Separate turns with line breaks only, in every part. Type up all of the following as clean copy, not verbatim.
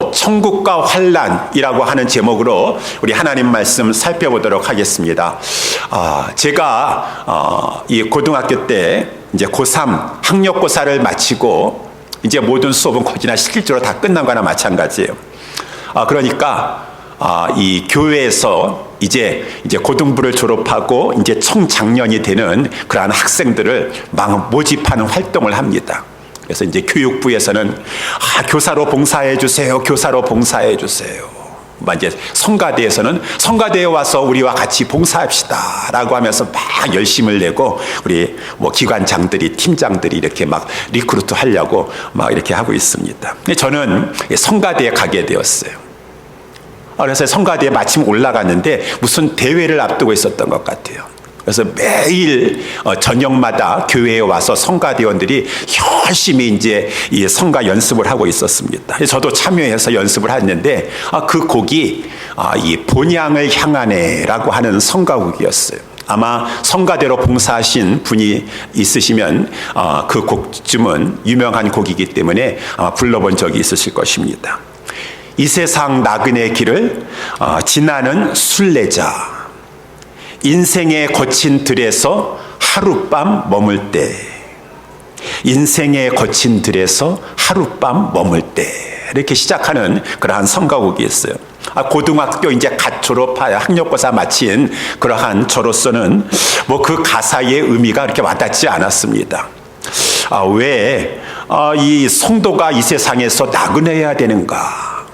또 천국과 환난이라고 하는 제목으로 우리 하나님 말씀 살펴보도록 하겠습니다. 제가 이 고등학교 때 이제 고3 학력고사를 마치고 이제 모든 수업은 거기나 실질적으로 다 끝난 거나 마찬가지예요. 그러니까 이 교회에서 이제 고등부를 졸업하고 이제 청장년이 되는 그러한 학생들을 막 모집하는 활동을 합니다. 그래서 이제 교육부에서는 교사로 봉사해 주세요. 교사로 봉사해 주세요. 이제 성가대에서는 성가대에 와서 우리와 같이 봉사합시다라고 하면서 막 열심을 내고 우리 기관장들이 팀장들이 이렇게 막 리크루트 하려고 막 이렇게 하고 있습니다. 근데 저는 성가대에 가게 되었어요. 그래서 성가대에 마침 올라갔는데 무슨 대회를 앞두고 있었던 것 같아요. 그래서 매일 저녁마다 교회에 와서 성가대원들이 열심히 이제 이 성가 연습을 하고 있었습니다. 저도 참여해서 연습을 했는데 그 곡이 이 본향을 향하네라고 하는 성가곡이었어요. 아마 성가대로 봉사하신 분이 있으시면 그 곡쯤은 유명한 곡이기 때문에 아마 불러본 적이 있으실 것입니다. 이 세상 나그네 길을 지나는 순례자, 인생의 거친 들에서 하룻밤 머물 때, 인생의 거친 들에서 하룻밤 머물 때, 이렇게 시작하는 그러한 성가곡이 있어요. 고등학교 이제 갓 졸업하여 학력고사 마친 그러한 저로서는 그 가사의 의미가 그렇게 와닿지 않았습니다. 왜 이 성도가 이 세상에서 나그네해야 되는가?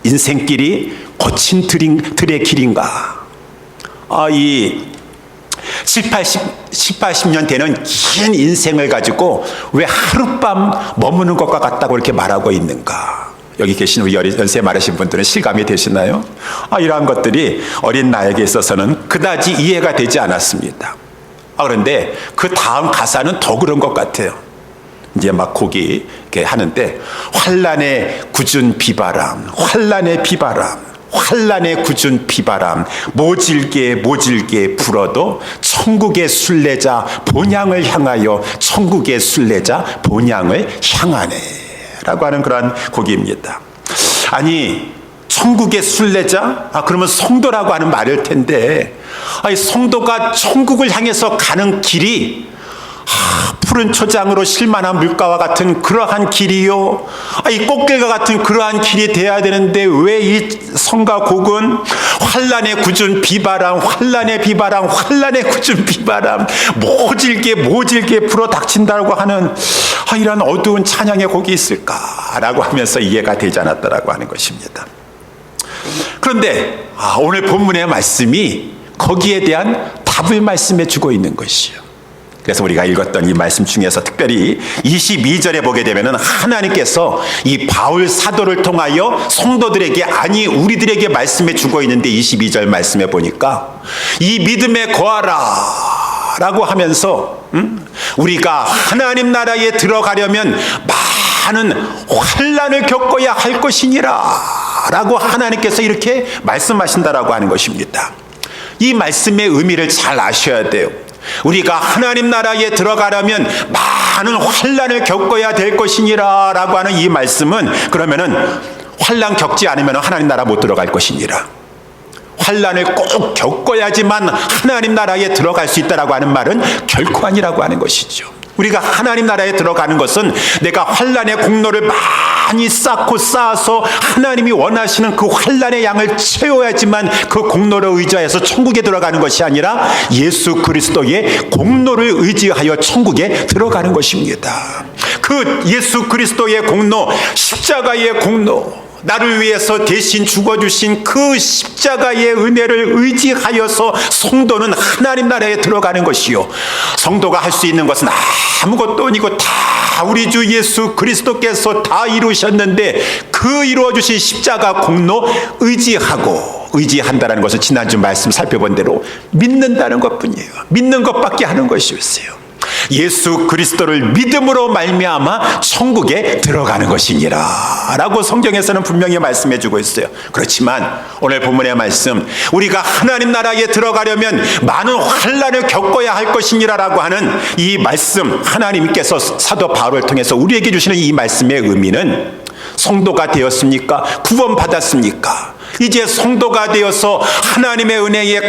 인생길이 거친 들의 길인가? 이 80년 되는 긴 인생을 가지고 왜 하룻밤 머무는 것과 같다고 이렇게 말하고 있는가? 여기 계신 우리 연세 많으신 분들은 실감이 되시나요? 이러한 것들이 어린 나에게 있어서는 그다지 이해가 되지 않았습니다. 그런데 그 다음 가사는 더 그런 것 같아요. 이제 막 곡이 이렇게 하는데 환난의 굳은 비바람, 환난의 비바람, 환난의 굳은 비바람 모질게 불어도 천국의 순례자 본향을 향하여 천국의 순례자 본향을 향하네 라고 하는 그런 곡입니다. 아니 천국의 순례자? 그러면 성도라고 하는 말일 텐데 성도가 천국을 향해서 가는 길이 푸른 초장으로 실만한 물가와 같은 그러한 길이요. 이 꽃길과 같은 그러한 길이 돼야 되는데 왜 이 성가곡은 환난의 굳은 비바람, 환난의 비바람, 환난의 굳은 비바람 모질게 불어 닥친다고 하는 이런 어두운 찬양의 곡이 있을까라고 하면서 이해가 되지 않았다라고 하는 것입니다. 그런데 오늘 본문의 말씀이 거기에 대한 답을 말씀해 주고 있는 것이요. 그래서 우리가 읽었던 이 말씀 중에서 특별히 22절에 보게 되면은 하나님께서 이 바울 사도를 통하여 성도들에게 아니 우리들에게 말씀해 주고 있는데 22절 말씀에 보니까 이 믿음에 거하라 라고 하면서 우리가 하나님 나라에 들어가려면 많은 환난을 겪어야 할 것이니라 라고 하나님께서 이렇게 말씀하신다라고 하는 것입니다. 이 말씀의 의미를 잘 아셔야 돼요. 우리가 하나님 나라에 들어가려면 많은 환난을 겪어야 될 것이니라 라고 하는 이 말씀은 그러면은 환난 겪지 않으면 하나님 나라 못 들어갈 것이니라, 환난을 꼭 겪어야지만 하나님 나라에 들어갈 수 있다라고 하는 말은 결코 아니라고 하는 것이죠. 우리가 하나님 나라에 들어가는 것은 내가 환난의 공로를 많이 쌓아서 하나님이 원하시는 그 환난의 양을 채워야지만 그 공로를 의지해서 천국에 들어가는 것이 아니라 예수 그리스도의 공로를 의지하여 천국에 들어가는 것입니다. 그 예수 그리스도의 공로, 십자가의 공로, 나를 위해서 대신 죽어주신 그 십자가의 은혜를 의지하여서 성도는 하나님 나라에 들어가는 것이요, 성도가 할 수 있는 것은 아무것도 아니고 다 우리 주 예수 그리스도께서 다 이루셨는데 그 이루어주신 십자가 공로 의지한다는 것은 지난주 말씀 살펴본 대로 믿는다는 것뿐이에요. 믿는 것밖에 하는 것이 없어요. 예수 그리스도를 믿음으로 말미암아 천국에 들어가는 것이니라 라고 성경에서는 분명히 말씀해 주고 있어요. 그렇지만 오늘 본문의 말씀, 우리가 하나님 나라에 들어가려면 많은 환난을 겪어야 할 것이니라 라고 하는 이 말씀, 하나님께서 사도 바울을 통해서 우리에게 주시는 이 말씀의 의미는 성도가 되었습니까? 구원받았습니까? 이제 성도가 되어서 하나님의 은혜에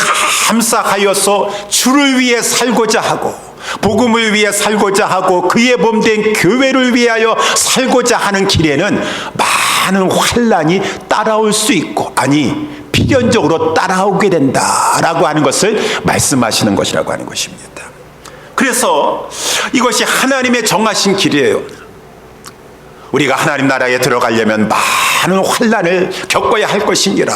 감사하여서 주를 위해 살고자 하고 복음을 위해 살고자 하고 그의 몸된 교회를 위하여 살고자 하는 길에는 많은 환난이 따라올 수 있고, 아니 필연적으로 따라오게 된다라고 하는 것을 말씀하시는 것이라고 하는 것입니다. 그래서 이것이 하나님의 정하신 길이에요. 우리가 하나님 나라에 들어가려면 많은 환난을 겪어야 할 것이니라.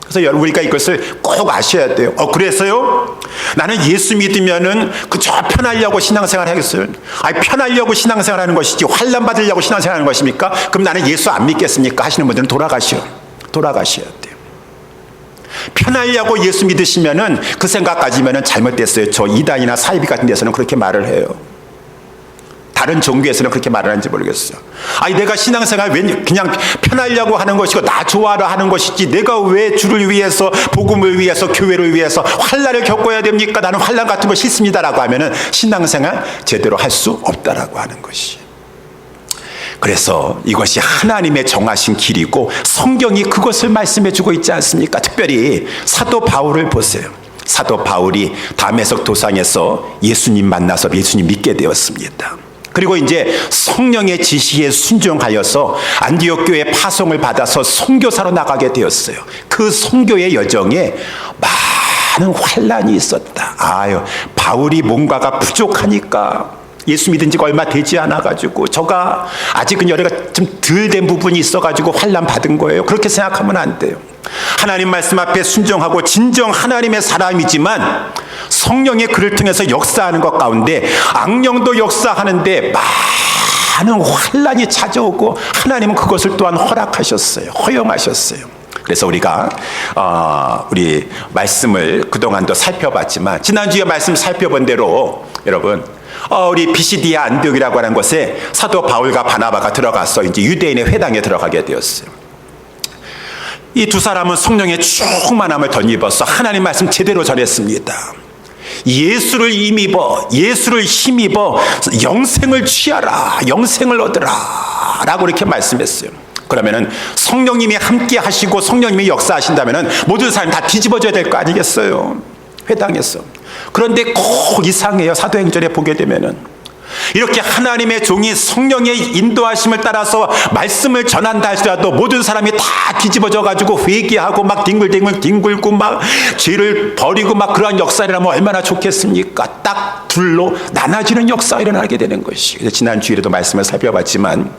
그래서 여러분, 우리가 이것을 꼭 아셔야 돼요. 그래서요, 나는 예수 믿으면은 그저 편하려고 신앙생활 하겠어요? 아니, 편하려고 신앙생활 하는 것이지 환난 받으려고 신앙생활 하는 것입니까? 그럼 나는 예수 안 믿겠습니까? 하시는 분들은 돌아가셔야 돼요. 편하려고 예수 믿으시면은 그 생각 가지면은 잘못됐어요. 저 이단이나 사이비 같은 데서는 그렇게 말을 해요. 다른 종교에서는 그렇게 말을 하는지 모르겠어요. 아니, 내가 신앙생활 왜 그냥 편하려고 하는 것이고 나 좋아라 하는 것이지 내가 왜 주를 위해서 복음을 위해서 교회를 위해서 환난을 겪어야 됩니까? 나는 환난 같은 거 싫습니다라고 하면은 신앙생활 제대로 할 수 없다라고 하는 것이. 그래서 이것이 하나님의 정하신 길이고 성경이 그것을 말씀해주고 있지 않습니까? 특별히 사도 바울을 보세요. 사도 바울이 다메섹 도상에서 예수님 만나서 예수님 믿게 되었습니다. 그리고 이제 성령의 지시에 순종하여서 안디옥 교회 파송을 받아서 선교사로 나가게 되었어요. 그 선교의 여정에 많은 환난이 있었다. 바울이 뭔가가 부족하니까 예수 믿은 지가 얼마 되지 않아가지고 저가 아직은 여러가 좀 덜 된 부분이 있어가지고 환난 받은 거예요. 그렇게 생각하면 안 돼요. 하나님 말씀 앞에 순종하고 진정 하나님의 사람이지만 성령의 그를 통해서 역사하는 것 가운데 악령도 역사하는데 많은 환난이 찾아오고 하나님은 그것을 또한 허락하셨어요. 허용하셨어요. 그래서 우리가 우리 말씀을 그동안도 살펴봤지만 지난주에 말씀 살펴본 대로 여러분, 우리 비시디아 안디옥이라고 하는 곳에 사도 바울과 바나바가 들어가서 이제 유대인의 회당에 들어가게 되었어요. 이 두 사람은 성령의 충만함을 덧입어서 하나님 말씀 제대로 전했습니다. 예수를 힘입어 영생을 취하라, 영생을 얻으라 라고 이렇게 말씀했어요. 그러면은 성령님이 함께 하시고 성령님이 역사하신다면은 모든 사람이 다 뒤집어져야 될 거 아니겠어요? 회당에서. 그런데 꼭 이상해요. 사도행전에 보게 되면은 이렇게 하나님의 종이 성령의 인도하심을 따라서 말씀을 전한다 할지라도 모든 사람이 다 뒤집어져 가지고 회개하고 막 뒹굴고 막 죄를 버리고 막 그러한 역사라면 얼마나 좋겠습니까? 딱 둘로 나눠지는 역사가 일어나게 되는 것이. 그래서 지난 주일에도 말씀을 살펴봤지만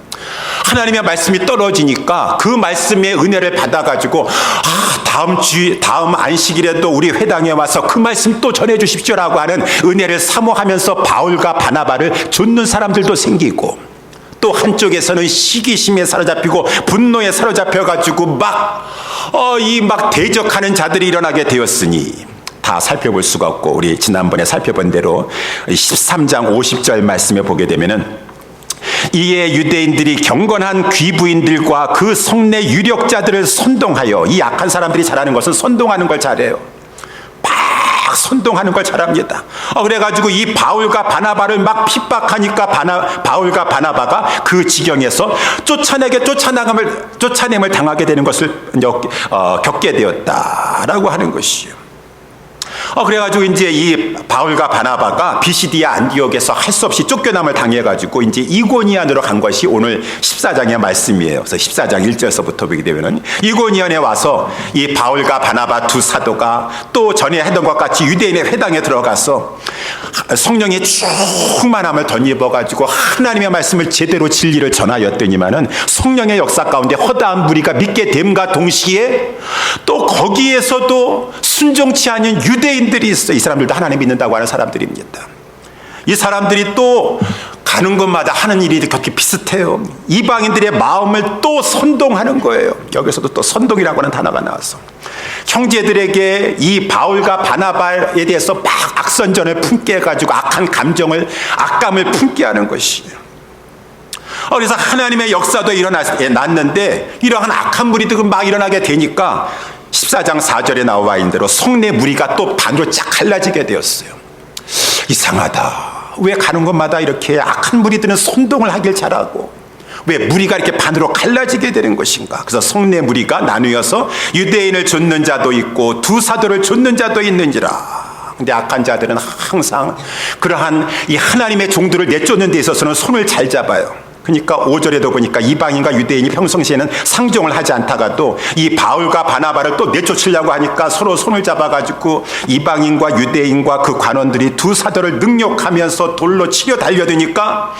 하나님의 말씀이 떨어지니까 그 말씀의 은혜를 받아가지고 다음 안식일에도 우리 회당에 와서 그 말씀 또 전해주십시오라고 하는 은혜를 사모하면서 바울과 바나바를 좇는 사람들도 생기고, 또 한쪽에서는 시기심에 사로잡히고 분노에 사로잡혀가지고 막 대적하는 자들이 일어나게 되었으니 다 살펴볼 수가 없고, 우리 지난번에 살펴본 대로 13장 50절 말씀에 보게 되면은 이에 유대인들이 경건한 귀부인들과 그 성내 유력자들을 선동하여, 이 약한 사람들이 잘하는 것은 선동하는 걸 잘해요. 막 선동하는 걸 잘합니다. 그래가지고 이 바울과 바나바를 막 핍박하니까 바울과 바나바가 그 지경에서 쫓아냄을 당하게 되는 것을 겪게 되었다라고 하는 것이요. 그래가지고 이제 이 바울과 바나바가 비시디아 안디옥에서 할 수 없이 쫓겨남을 당해가지고 이제 이고니안으로 간 것이 오늘 14장의 말씀이에요. 그래서 14장 1절서부터 보게 되면은 이고니안에 와서 이 바울과 바나바 두 사도가 또 전에 했던 것 같이 유대인의 회당에 들어가서 성령의 충만함을 덧입어가지고 하나님의 말씀을 제대로 진리를 전하였더니만은 성령의 역사 가운데 허다한 무리가 믿게 됨과 동시에 또 거기에서도 순종치 않은 유대인들이 있어. 이 사람들도 하나님 믿는다고 하는 사람들입니다. 이 사람들이 또 가는 곳마다 하는 일이 그렇게 비슷해요. 이방인들의 마음을 또 선동하는 거예요. 여기서도 또 선동이라고 하는 단어가 나와서 형제들에게 이 바울과 바나바에 대해서 막 악선전을 품게 해가지고 악감을 품게 하는 것이에요. 그래서 하나님의 역사도 일어났는데 이러한 악한 무리들이 막 일어나게 되니까 14장 4절에 나와 있는 대로 성내 무리가 또 반으로 쫙 갈라지게 되었어요. 이상하다. 왜 가는 곳마다 이렇게 악한 무리들은 선동을 하길 잘하고 왜 무리가 이렇게 반으로 갈라지게 되는 것인가? 그래서 성내 무리가 나누어서 유대인을 좇는 자도 있고 두 사도를 좇는 자도 있는지라. 근데 악한 자들은 항상 그러한 이 하나님의 종들을 내쫓는 데 있어서는 손을 잘 잡아요. 그러니까 5절에도 보니까 이방인과 유대인이 평상시에는 상종을 하지 않다가도 이 바울과 바나바를 또 내쫓으려고 하니까 서로 손을 잡아가지고 이방인과 유대인과 그 관원들이 두 사도를 능욕하면서 돌로 치려 달려드니까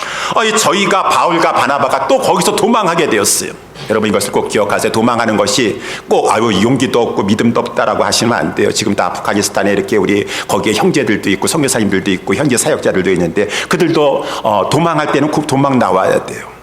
저희가 바울과 바나바가 또 거기서 도망하게 되었어요. 여러분 이것을 꼭 기억하세요. 도망하는 것이 꼭 용기도 없고 믿음도 없다라고 하시면 안 돼요. 지금도 아프가니스탄에 이렇게 우리 거기에 형제들도 있고 선교사님들도 있고 현재 사역자들도 있는데 그들도 도망할 때는 꼭 도망 나와야 돼요.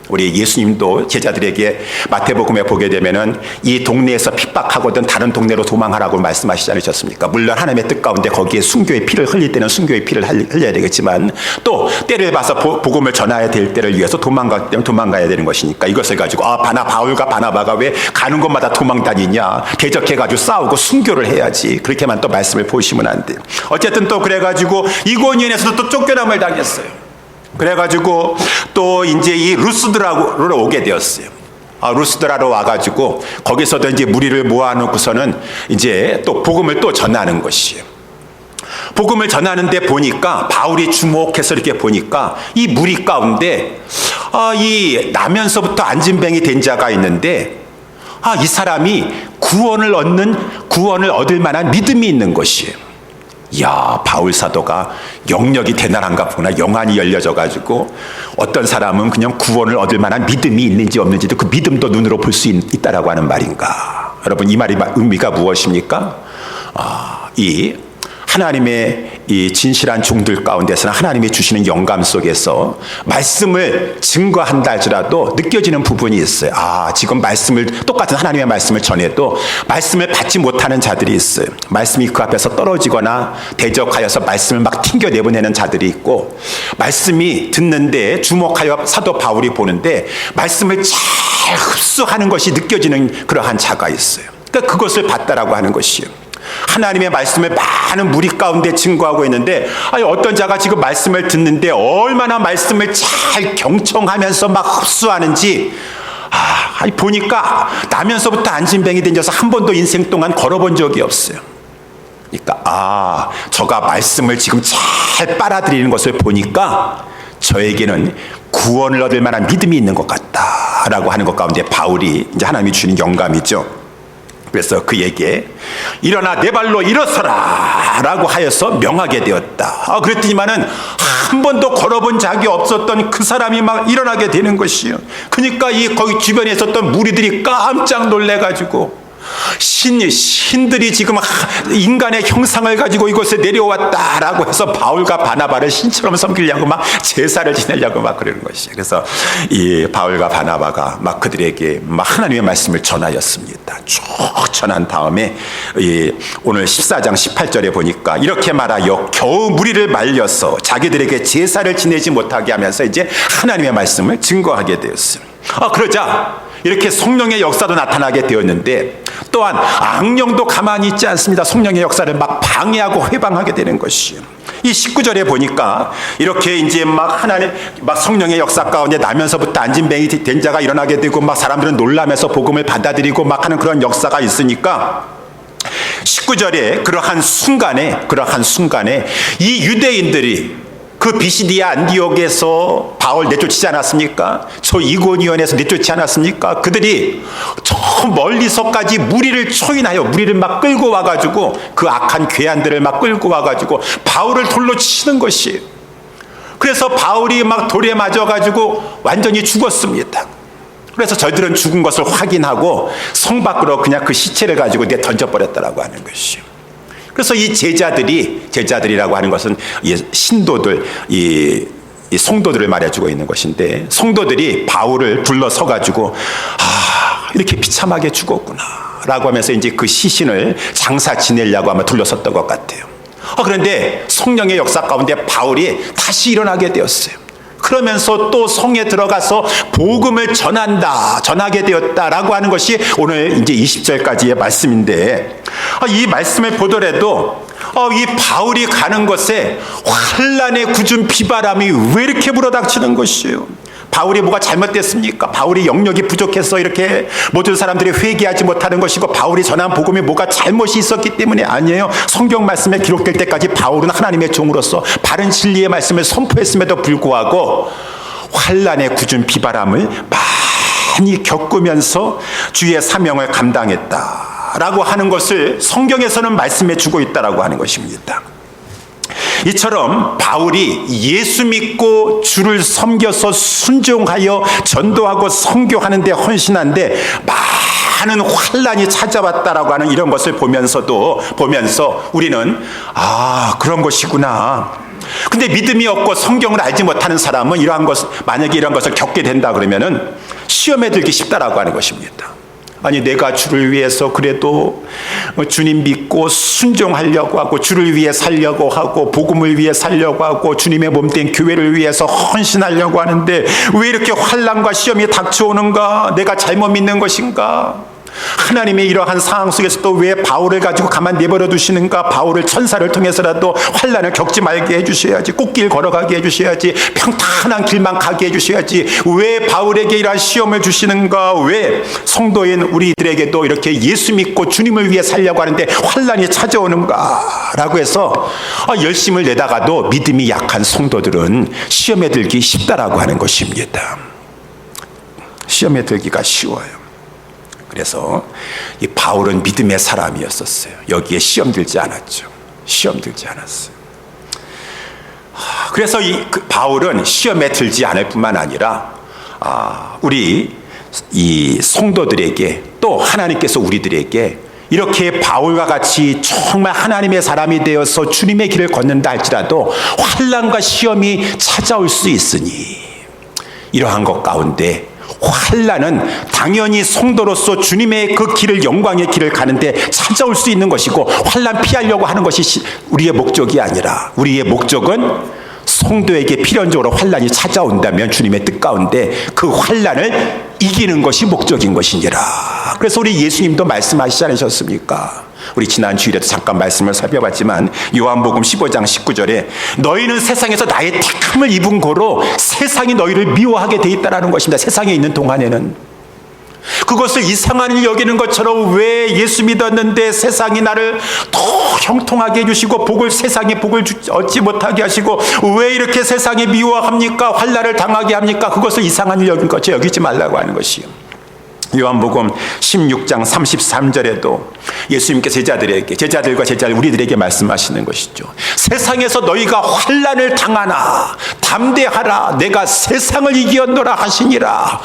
우리 예수님도 제자들에게 마태복음에 보게 되면은 이 동네에서 핍박하거든 다른 동네로 도망하라고 말씀하시지 않으셨습니까? 물론 하나님의 뜻 가운데 거기에 순교의 피를 흘릴 때는 순교의 피를 흘려야 되겠지만 또 때를 봐서 복음을 전해야 될 때를 위해서 도망갈 때는 도망가야 되는 것이니까 이것을 가지고 바울과 바나바가 왜 가는 곳마다 도망 다니냐 대적해가지고 싸우고 순교를 해야지 그렇게만 또 말씀을 보시면 안 돼요. 어쨌든 또 그래가지고 이고니온에서도 또 쫓겨남을 당했어요. 그래가지고 또 이제 이 루스드라로 오게 되었어요. 루스드라로 와가지고 거기서도 이제 무리를 모아놓고서는 이제 또 복음을 또 전하는 것이에요. 복음을 전하는데 보니까 바울이 주목해서 이렇게 보니까 이 무리 가운데 이 나면서부터 안진뱅이 된 자가 있는데 이 사람이 구원을 얻을 만한 믿음이 있는 것이에요. 이야, 바울 사도가 영역이 대단한가 보구나. 영안이 열려져가지고 어떤 사람은 그냥 구원을 얻을 만한 믿음이 있는지 없는지도 그 믿음도 눈으로 볼 수 있다라고 하는 말인가. 여러분 이 말의 의미가 무엇입니까? 이 하나님의 이 진실한 종들 가운데서는 하나님이 주시는 영감 속에서 말씀을 증거한다 할지라도 느껴지는 부분이 있어요. 지금 똑같은 하나님의 말씀을 전해도 말씀을 받지 못하는 자들이 있어요. 말씀이 그 앞에서 떨어지거나 대적하여서 말씀을 막 튕겨내보내는 자들이 있고 말씀이 듣는데 주목하여 사도 바울이 보는데 말씀을 잘 흡수하는 것이 느껴지는 그러한 자가 있어요. 그러니까 그것을 봤다라고 하는 것이에요. 하나님의 말씀을 많은 무리 가운데 증거하고 있는데 어떤 자가 지금 말씀을 듣는데 얼마나 말씀을 잘 경청하면서 막 흡수하는지 보니까 나면서부터 안진뱅이 된 자서 한 번도 인생 동안 걸어본 적이 없어요. 그러니까 저가 말씀을 지금 잘 빨아들이는 것을 보니까 저에게는 구원을 얻을 만한 믿음이 있는 것 같다라고 하는 것 가운데 바울이 이제 하나님이 주는 영감이죠. 그래서 그에게 일어나 내 발로 일어서라 라고 하여서 명하게 되었다. 그랬더니만은 한 번도 걸어본 적이 없었던 그 사람이 막 일어나게 되는 것이요. 그러니까 거기 주변에 있었던 무리들이 깜짝 놀래가지고 신들이 지금 인간의 형상을 가지고 이곳에 내려왔다라고 해서 바울과 바나바를 신처럼 섬기려고 막 제사를 지내려고 막 그러는 것이에요. 그래서 이 바울과 바나바가 막 그들에게 막 하나님의 말씀을 전하였습니다. 쭉 전한 다음에 오늘 14장 18절에 보니까 이렇게 말하여 겨우 무리를 말려서 자기들에게 제사를 지내지 못하게 하면서 이제 하나님의 말씀을 증거하게 되었어요. 그러자 이렇게 성령의 역사도 나타나게 되었는데 또한 악령도 가만히 있지 않습니다. 성령의 역사를 막 방해하고 회방하게 되는 것이에요. 이 19절에 보니까 이렇게 이제 막 성령의 역사 가운데 나면서부터 안진뱅이 된 자가 일어나게 되고 막 사람들은 놀라면서 복음을 받아들이고 막 하는 그런 역사가 있으니까 19절에 그러한 순간에 이 유대인들이 그 비시디아 안디옥에서 바울 내쫓지 않았습니까? 저 이고니온에서 내쫓지 않았습니까? 그들이 저 멀리서까지 무리를 초인하여 무리를 막 끌고 와가지고 그 악한 괴한들을 막 끌고 와가지고 바울을 돌로 치는 것이에요. 그래서 바울이 막 돌에 맞아가지고 완전히 죽었습니다. 그래서 저희들은 죽은 것을 확인하고 성 밖으로 그냥 그 시체를 가지고 던져버렸다라고 하는 것이에요. 그래서 이 제자들이라고 하는 것은 이 신도들, 이 성도들을 말해주고 있는 것인데 성도들이 바울을 불러서가지고 이렇게 비참하게 죽었구나 라고 하면서 이제 그 시신을 장사 지내려고 아마 둘러섰던 것 같아요. 그런데 성령의 역사 가운데 바울이 다시 일어나게 되었어요. 그러면서 또 성에 들어가서 복음을 전하게 되었다라고 하는 것이 오늘 이제 20절까지의 말씀인데 이 말씀을 보더라도 이 바울이 가는 것에 환란의 굳은 비바람이 왜 이렇게 불어닥치는 것이에요. 바울이 뭐가 잘못됐습니까? 바울이 영역이 부족해서 이렇게 모든 사람들이 회개하지 못하는 것이고 바울이 전한 복음에 뭐가 잘못이 있었기 때문에 아니에요. 성경 말씀에 기록될 때까지 바울은 하나님의 종으로서 바른 진리의 말씀을 선포했음에도 불구하고 환난의 굳은 비바람을 많이 겪으면서 주의 사명을 감당했다라고 하는 것을 성경에서는 말씀해 주고 있다라고 하는 것입니다. 이처럼 바울이 예수 믿고 주를 섬겨서 순종하여 전도하고 선교하는 데 헌신한데 많은 환난이 찾아왔다라고 하는 이런 것을 보면서 우리는 그런 것이구나. 근데 믿음이 없고 성경을 알지 못하는 사람은 만약에 이런 것을 겪게 된다 그러면은 시험에 들기 쉽다라고 하는 것입니다. 아니 내가 주를 위해서 그래도 주님 믿고 순종하려고 하고 주를 위해 살려고 하고 복음을 위해 살려고 하고 주님의 몸된 교회를 위해서 헌신하려고 하는데 왜 이렇게 환난과 시험이 닥쳐오는가? 내가 잘못 믿는 것인가? 하나님의 이러한 상황 속에서도 왜 바울을 가지고 가만 내버려 두시는가? 바울을 천사를 통해서라도 환난을 겪지 말게 해주셔야지. 꽃길 걸어가게 해주셔야지. 평탄한 길만 가게 해주셔야지. 왜 바울에게 이러한 시험을 주시는가? 왜 성도인 우리들에게도 이렇게 예수 믿고 주님을 위해 살려고 하는데 환난이 찾아오는가? 라고 해서 열심을 내다가도 믿음이 약한 성도들은 시험에 들기 쉽다라고 하는 것입니다. 시험에 들기가 쉬워요. 그래서 이 바울은 믿음의 사람이었었어요. 여기에 시험 들지 않았죠. 시험 들지 않았어요. 그래서 바울은 시험에 들지 않을 뿐만 아니라 우리 이 성도들에게 또 하나님께서 우리들에게 이렇게 바울과 같이 정말 하나님의 사람이 되어서 주님의 길을 걷는다 할지라도 환난과 시험이 찾아올 수 있으니 이러한 것 가운데 환난은 당연히 성도로서 주님의 그 길을 영광의 길을 가는데 찾아올 수 있는 것이고 환난 피하려고 하는 것이 우리의 목적이 아니라 우리의 목적은 성도에게 필연적으로 환난이 찾아온다면 주님의 뜻 가운데 그 환난을 이기는 것이 목적인 것이니라. 그래서 우리 예수님도 말씀하시지 않으셨습니까? 우리 지난 주일에도 잠깐 말씀을 살펴봤지만 요한복음 15장 19절에 너희는 세상에서 나의 택함을 입은 고로 세상이 너희를 미워하게 돼 있다라는 것입니다. 세상에 있는 동안에는 그것을 이상한 일 여기는 것처럼 왜 예수 믿었는데 세상이 나를 더 형통하게 해주시고 세상에 복을 얻지 못하게 하시고 왜 이렇게 세상이 미워합니까? 환난을 당하게 합니까? 그것을 이상한 일 여긴 것처럼 여기지 말라고 하는 것이요. 요한복음 16장 33절에도 예수님께서 제자들과 우리들에게 말씀하시는 것이죠. 세상에서 너희가 환난을 당하나 담대하라 내가 세상을 이기었노라 하시니라.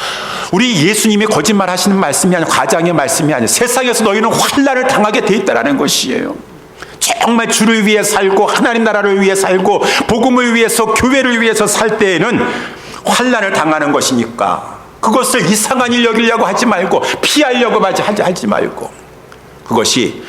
우리 예수님이 거짓말 하시는 말씀이 아니라 과장의 말씀이 아니라 세상에서 너희는 환난을 당하게 돼 있다는 것이에요. 정말 주를 위해 살고 하나님 나라를 위해 살고 복음을 위해서 교회를 위해서 살 때에는 환난을 당하는 것이니까 그것을 이상한 일 여기려고 하지 말고 피하려고 하지 말고 그것이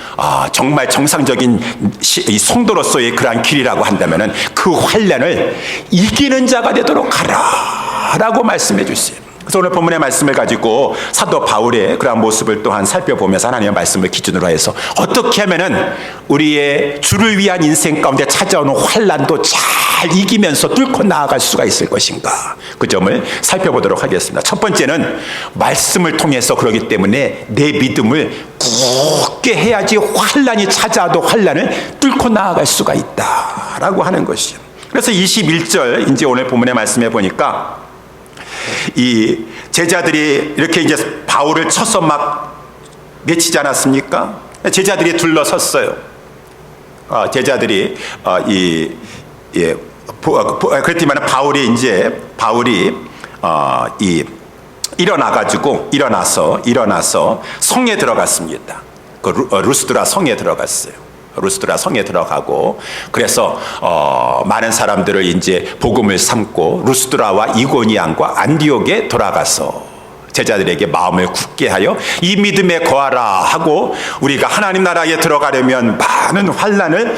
정말 정상적인 이 성도로서의 그러한 길이라고 한다면 그 환난을 이기는 자가 되도록 하라 라고 말씀해 주세요. 그래서 오늘 본문의 말씀을 가지고 사도 바울의 그러한 모습을 또한 살펴보면서 하나님의 말씀을 기준으로 해서 어떻게 하면은 우리의 주를 위한 인생 가운데 찾아오는 환난도 잘 이기면서 뚫고 나아갈 수가 있을 것인가, 그 점을 살펴보도록 하겠습니다. 첫 번째는 말씀을 통해서 그러기 때문에 내 믿음을 굳게 해야지 환난이 찾아와도 환난을 뚫고 나아갈 수가 있다라고 하는 것이죠. 그래서 21절 이제 오늘 본문의 말씀에 보니까 이 제자들이 이렇게 이제 바울을 쳐서 막 내치지 않았습니까? 제자들이 둘러섰어요. 제자들이 그렇지만 바울이 일어나서 성에 들어갔습니다. 그 루스드라 성에 들어갔어요. 루스드라 성에 들어가고 그래서 많은 사람들을 이제 복음을 삼고 루스드라와 이고니안과 안디옥에 돌아가서 제자들에게 마음을 굳게 하여 이 믿음에 거하라 하고 우리가 하나님 나라에 들어가려면 많은 환난을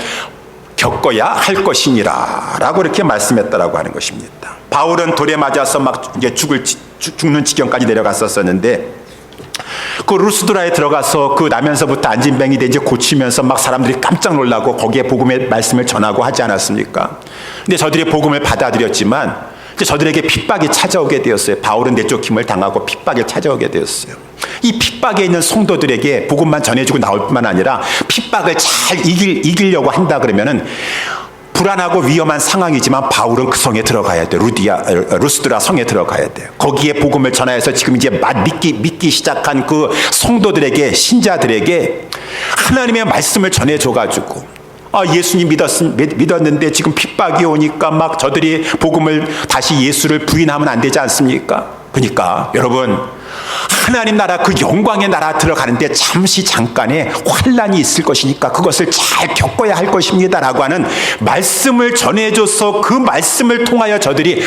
겪어야 할 것이니라 라고 이렇게 말씀했다라고 하는 것입니다. 바울은 돌에 맞아서 막 이제 죽는 지경까지 내려갔었는데 그 루스드라에 들어가서 그 나면서부터 안진병이 돼 이제 고치면서 막 사람들이 깜짝 놀라고 거기에 복음의 말씀을 전하고 하지 않았습니까? 근데 저들이 복음을 받아들였지만 이제 저들에게 핍박이 찾아오게 되었어요. 바울은 내쫓김을 당하고 핍박이 찾아오게 되었어요. 이 핍박에 있는 성도들에게 복음만 전해주고 나올 뿐만 아니라 핍박을 잘 이기려고 한다 그러면은 불안하고 위험한 상황이지만 바울은 그 성에 들어가야 돼. 루스드라 성에 들어가야 돼. 거기에 복음을 전하여서 지금 이제 믿기 시작한 그 성도들에게, 신자들에게 하나님의 말씀을 전해줘가지고, 예수님 믿었는데 지금 핍박이 오니까 막 저들이 복음을 다시 예수를 부인하면 안 되지 않습니까? 그러니까 여러분, 하나님 나라, 그 영광의 나라 들어가는데 잠깐의 환난이 있을 것이니까 그것을 잘 겪어야 할 것입니다라고 하는 말씀을 전해줘서 그 말씀을 통하여 저들이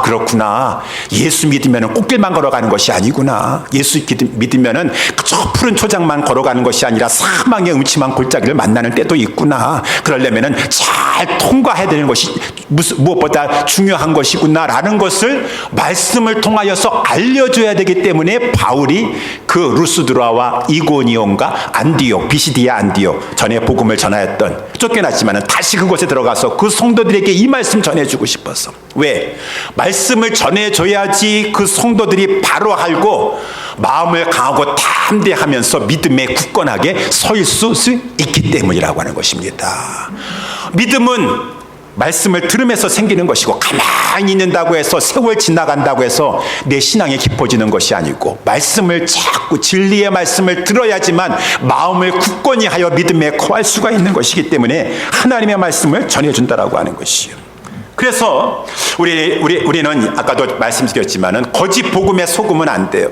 그렇구나, 예수 믿으면 꽃길만 걸어가는 것이 아니구나, 예수 믿으면 저 푸른 초장만 걸어가는 것이 아니라 사망의 음침한 골짜기를 만나는 때도 있구나, 그러려면 잘 통과해야 되는 것이 무엇보다 중요한 것이구나라는 것을 말씀을 통하여서 알려줘야 되기 때문에 바울이 그 루스드라와 이고니온과 안디옥, 비시디아 안디옥 전에 복음을 전하였던, 쫓겨났지만 다시 그곳에 들어가서 그 성도들에게 이 말씀 전해주고 싶어서. 왜? 말씀을 전해줘야지 그 성도들이 바로 알고 마음을 강하고 담대하면서 믿음에 굳건하게 서 있을 수 있기 때문이라고 하는 것입니다. 믿음은 말씀을 들으면서 생기는 것이고, 가만히 있는다고 해서 세월 지나간다고 해서 내 신앙이 깊어지는 것이 아니고, 말씀을 자꾸 진리의 말씀을 들어야지만 마음을 굳건히 하여 믿음에 거할 수가 있는 것이기 때문에 하나님의 말씀을 전해준다라고 하는 것이요. 그래서 우리는 아까도 말씀드렸지만은 거짓 복음에 속으면 안 돼요.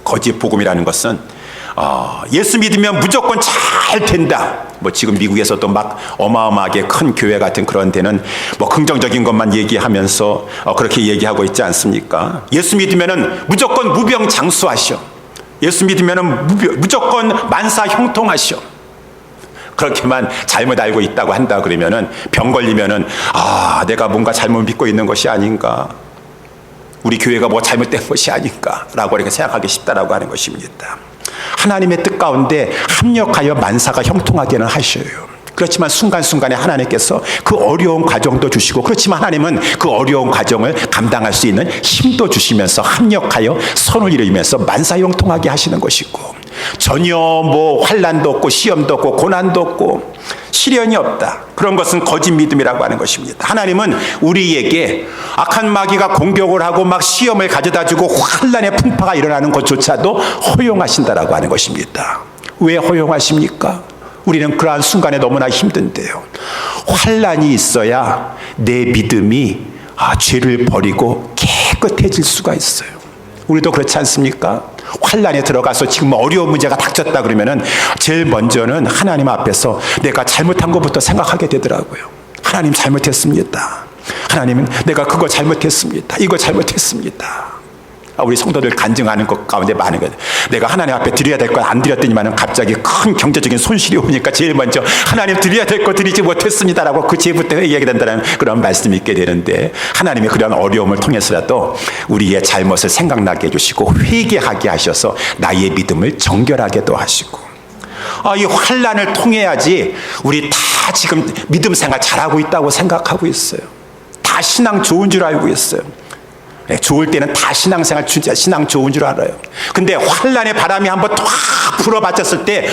거짓 복음이라는 것은 예수 믿으면 무조건 잘 된다. 지금 미국에서도 막 어마어마하게 큰 교회 같은 그런 데는 긍정적인 것만 얘기하면서 그렇게 얘기하고 있지 않습니까? 예수 믿으면은 무조건 무병장수하시오. 예수 믿으면은 무조건 만사 형통하시오. 그렇게만 잘못 알고 있다고 한다 그러면은 병 걸리면은 내가 뭔가 잘못 믿고 있는 것이 아닌가, 우리 교회가 뭐 잘못된 것이 아닌가라고 이렇게 생각하기 쉽다라고 하는 것입니다. 하나님의 뜻 가운데 합력하여 만사가 형통하게는 하셔요. 그렇지만 순간순간에 하나님께서 그 어려운 과정도 주시고, 그렇지만 하나님은 그 어려운 과정을 감당할 수 있는 힘도 주시면서 합력하여 선을 이루면서 만사형통하게 하시는 것이고, 전혀 환난도 없고 시험도 없고 고난도 없고 시련이 없다, 그런 것은 거짓 믿음이라고 하는 것입니다. 하나님은 우리에게 악한 마귀가 공격을 하고 막 시험을 가져다주고 환난의 풍파가 일어나는 것조차도 허용하신다라고 하는 것입니다. 왜 허용하십니까? 우리는 그러한 순간에 너무나 힘든데요, 환난이 있어야 내 믿음이 죄를 버리고 깨끗해질 수가 있어요. 우리도 그렇지 않습니까? 환난에 들어가서 지금 어려운 문제가 닥쳤다 그러면은 제일 먼저는 하나님 앞에서 내가 잘못한 것부터 생각하게 되더라고요. 하나님 잘못했습니다. 하나님, 내가 그거 잘못했습니다. 이거 잘못했습니다. 우리 성도들 간증하는 것 가운데 많은 거예요. 내가 하나님 앞에 드려야 될 것 안 드렸더니만 갑자기 큰 경제적인 손실이 오니까 제일 먼저 하나님 드려야 될 것 드리지 못했습니다라고 그 죄부터 회개하게 된다는 그런 말씀이 있게 되는데, 하나님이 그런 어려움을 통해서라도 우리의 잘못을 생각나게 해주시고 회개하게 하셔서 나의 믿음을 정결하게도 하시고, 이 환난을 통해야지 우리 다 지금 믿음 생활 잘하고 있다고 생각하고 있어요. 다 신앙 좋은 줄 알고 있어요. 좋을 때는 다 신앙생활 진짜 신앙 좋은 줄 알아요. 근데 환난의 바람이 한번 확 불어받쳤을 때,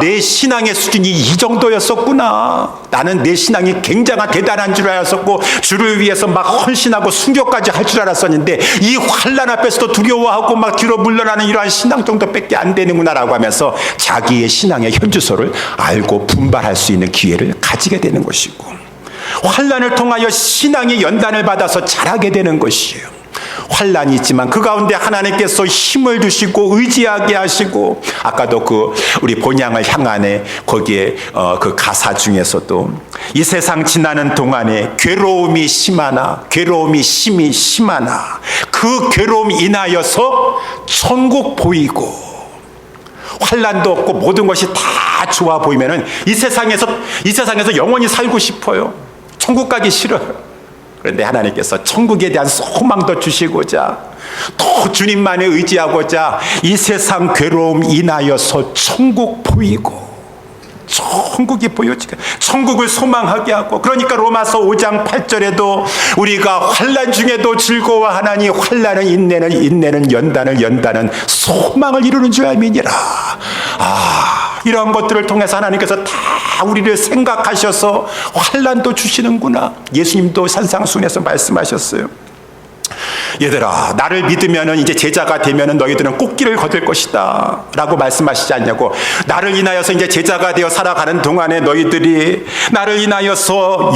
내 신앙의 수준이 이 정도였었구나, 나는 내 신앙이 굉장한 대단한 줄 알았었고 주를 위해서 막 헌신하고 순교까지 할 줄 알았었는데 이 환난 앞에서도 두려워하고 막 뒤로 물러나는 이러한 신앙 정도밖에 안 되는구나라고 하면서 자기의 신앙의 현주소를 알고 분발할 수 있는 기회를 가지게 되는 것이고, 환난을 통하여 신앙의 연단을 받아서 자라게 되는 것이에요. 환난이 있지만 그 가운데 하나님께서 힘을 주시고 의지하게 하시고, 아까도 우리 본향을 향하네 거기에 그 가사 중에서도 이 세상 지나는 동안에 괴로움이 심하나 괴로움이 심하나 그 괴로움 인하여서 천국 보이고, 환난도 없고 모든 것이 다 좋아 보이면은 이 세상에서 영원히 살고 싶어요. 천국 가기 싫어요. 그런데 하나님께서 천국에 대한 소망도 주시고자, 또 주님만에 의지하고자 이 세상 괴로움 인하여서 천국 보이고, 천국이 보여지게, 천국을 소망하게 하고, 그러니까 로마서 5장 8절에도 우리가 환난 중에도 즐거워하나니 환난은 인내는 연단은 소망을 이루는 줄 알미니라. 이런 것들을 통해서 하나님께서 다 우리를 생각하셔서 환난도 주시는구나. 예수님도 산상수훈에서 말씀하셨어요. 얘들아, 나를 믿으면 이제 제자가 되면 너희들은 꽃길을 거둘 것이다 라고 말씀하시지 않냐고. 나를 인하여서 이제 제자가 되어 살아가는 동안에 너희들이 나를 인하여서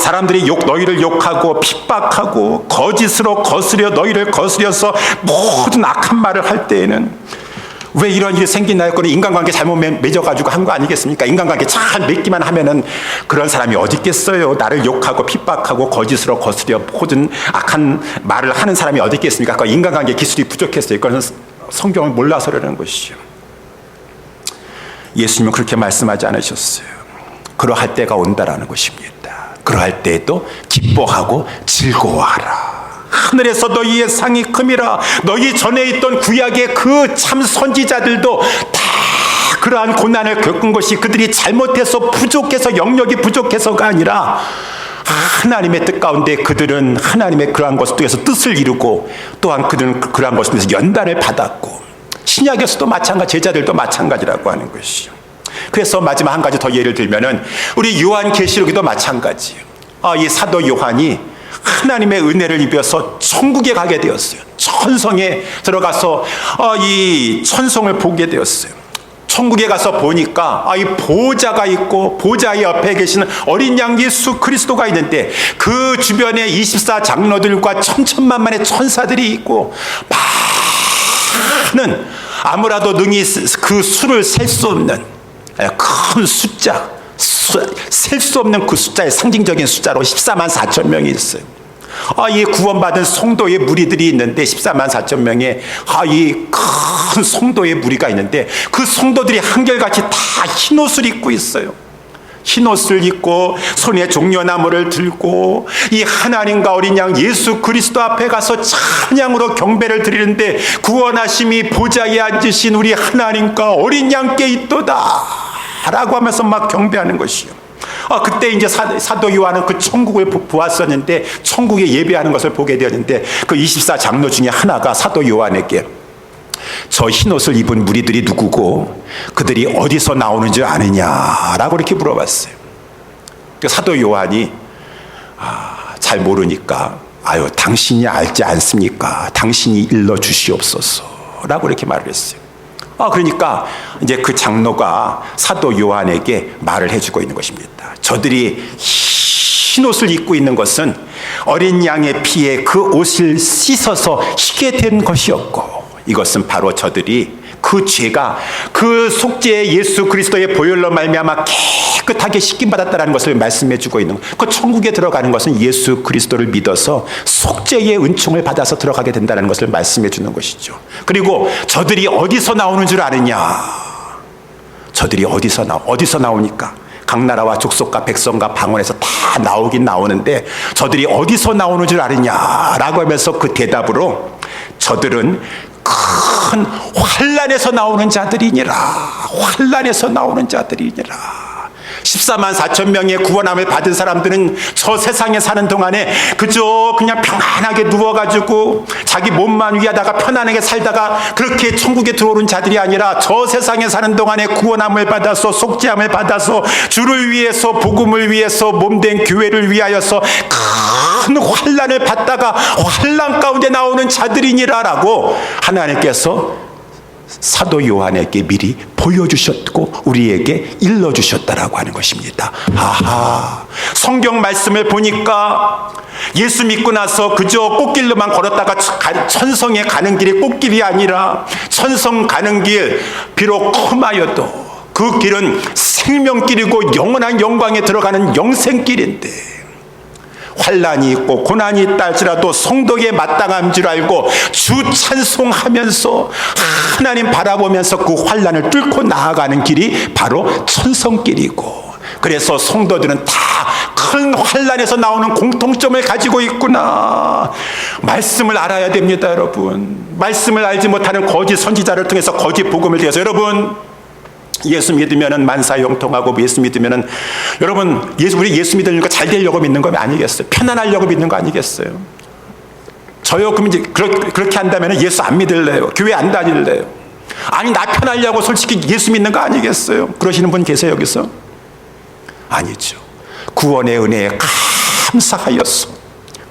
사람들이 너희를 욕하고 핍박하고 거짓으로 너희를 거스려서 모든 악한 말을 할 때에는 왜 이런 일이 생기나요? 그건 인간관계 잘못 맺어가지고 한 거 아니겠습니까? 인간관계 잘 맺기만 하면은 그런 사람이 어디 있겠어요? 나를 욕하고 핍박하고 거짓으로 거스려 모든 악한 말을 하는 사람이 어디 있겠습니까? 그 인간관계 기술이 부족했어요. 그것은 성경을 몰라서 그러는 것이죠. 예수님은 그렇게 말씀하지 않으셨어요. 그러할 때가 온다라는 것입니다. 그러할 때에도 기뻐하고 즐거워하라. 하늘에서 너희의 상이 큼이라. 너희 전에 있던 구약의 그 참 선지자들도 다 그러한 고난을 겪은 것이 그들이 잘못해서 부족해서 영역이 부족해서가 아니라 하나님의 뜻 가운데 그들은 하나님의 그러한 것을 통해서 뜻을 이루고 또한 그들은 그러한 것을 통해서 연단을 받았고 신약에서도 제자들도 마찬가지라고 하는 것이죠. 그래서 마지막 한 가지 더 예를 들면은 우리 요한계시록에도 마찬가지예요. 이 사도 요한이 하나님의 은혜를 입어서 천국에 가게 되었어요. 천성에 들어가서 이 천성을 보게 되었어요. 천국에 가서 보니까 이 보좌가 있고 보좌 옆에 계시는 어린 양 예수 그리스도가 있는데 그 주변에 24장로들과 천천만만의 천사들이 있고 많은 아무라도 능히 그 수를 셀 수 없는 큰 숫자, 셀 수 없는 그 숫자의 상징적인 숫자로 14만 4천 명이 있어요. 이 구원받은 성도의 무리들이 있는데 14만 4천 명의 이 큰 성도의 무리가 있는데 그 성도들이 한결같이 다 흰옷을 입고 있어요. 흰옷을 입고 손에 종려나무를 들고 이 하나님과 어린 양 예수 그리스도 앞에 가서 찬양으로 경배를 드리는데 구원하심이 보좌에 앉으신 우리 하나님과 어린 양께 있도다 라고 하면서 막 경배하는 것이요. 그때 이제 사도 요한은 그 천국을 보았었는데 천국에 예배하는 것을 보게 되었는데 그 24장로 중에 하나가 사도 요한에게 저 흰옷을 입은 무리들이 누구고 그들이 어디서 나오는 줄 아느냐라고 이렇게 물어봤어요. 사도 요한이 잘 모르니까 당신이 알지 않습니까? 당신이 일러주시옵소서라고 이렇게 말을 했어요. 그러니까 이제 그 장로가 사도 요한에게 말을 해주고 있는 것입니다. 저들이 흰옷을 입고 있는 것은 어린 양의 피에 그 옷을 씻어서 희게 된 것이었고 이것은 바로 저들이 그 죄가 그 속죄의 예수 그리스도의 보혈로 말미암아 깨끗하게 씻김받았다는 것을 말씀해주고 있는 그 천국에 들어가는 것은 예수 그리스도를 믿어서 속죄의 은총을 받아서 들어가게 된다는 것을 말씀해주는 것이죠. 그리고 저들이 어디서 나오는 줄 아느냐? 저들이 어디서 나오니까? 각 나라와 족속과 백성과 방언에서 다 나오긴 나오는데 저들이 어디서 나오는 줄 아느냐라고 하면서 그 대답으로 저들은 큰 환난에서 나오는 자들이니라. 환난에서 나오는 자들이니라. 14만 4천 명의 구원함을 받은 사람들은 저 세상에 사는 동안에 그저 그냥 평안하게 누워가지고 자기 몸만 위하다가 편안하게 살다가 그렇게 천국에 들어오는 자들이 아니라 저 세상에 사는 동안에 구원함을 받아서 속죄함을 받아서 주를 위해서 복음을 위해서 몸된 교회를 위하여서 큰 환난을 받다가 환난 가운데 나오는 자들이니라라고 하나님께서 사도 요한에게 미리 보여주셨고 우리에게 일러주셨다라고 하는 것입니다. 성경 말씀을 보니까 예수 믿고 나서 그저 꽃길로만 걸었다가 천성에 가는 길이 꽃길이 아니라 천성 가는 길 비록 험하여도 그 길은 생명길이고 영원한 영광에 들어가는 영생길인데 환난이 있고 고난이 있다 할지라도 성도에 마땅한 줄 알고 주 찬송하면서 하나님 바라보면서 그 환난을 뚫고 나아가는 길이 바로 천성길이고 그래서 성도들은 다 큰 환난에서 나오는 공통점을 가지고 있구나. 말씀을 알아야 됩니다, 여러분. 말씀을 알지 못하는 거짓 선지자를 통해서 거짓 복음을 들여서 여러분 예수 믿으면은 만사 형통하고, 예수 믿으면은 여러분 우리 예수 믿으니까 잘 되려고 믿는 거 아니겠어요? 편안하려고 믿는 거 아니겠어요? 저요 그럼 이제 그렇게 한다면 예수 안 믿을래요? 교회 안 다닐래요? 아니 나 편하려고 솔직히 예수 믿는 거 아니겠어요? 그러시는 분 계세요 여기서? 아니죠. 구원의 은혜에 감사하였어.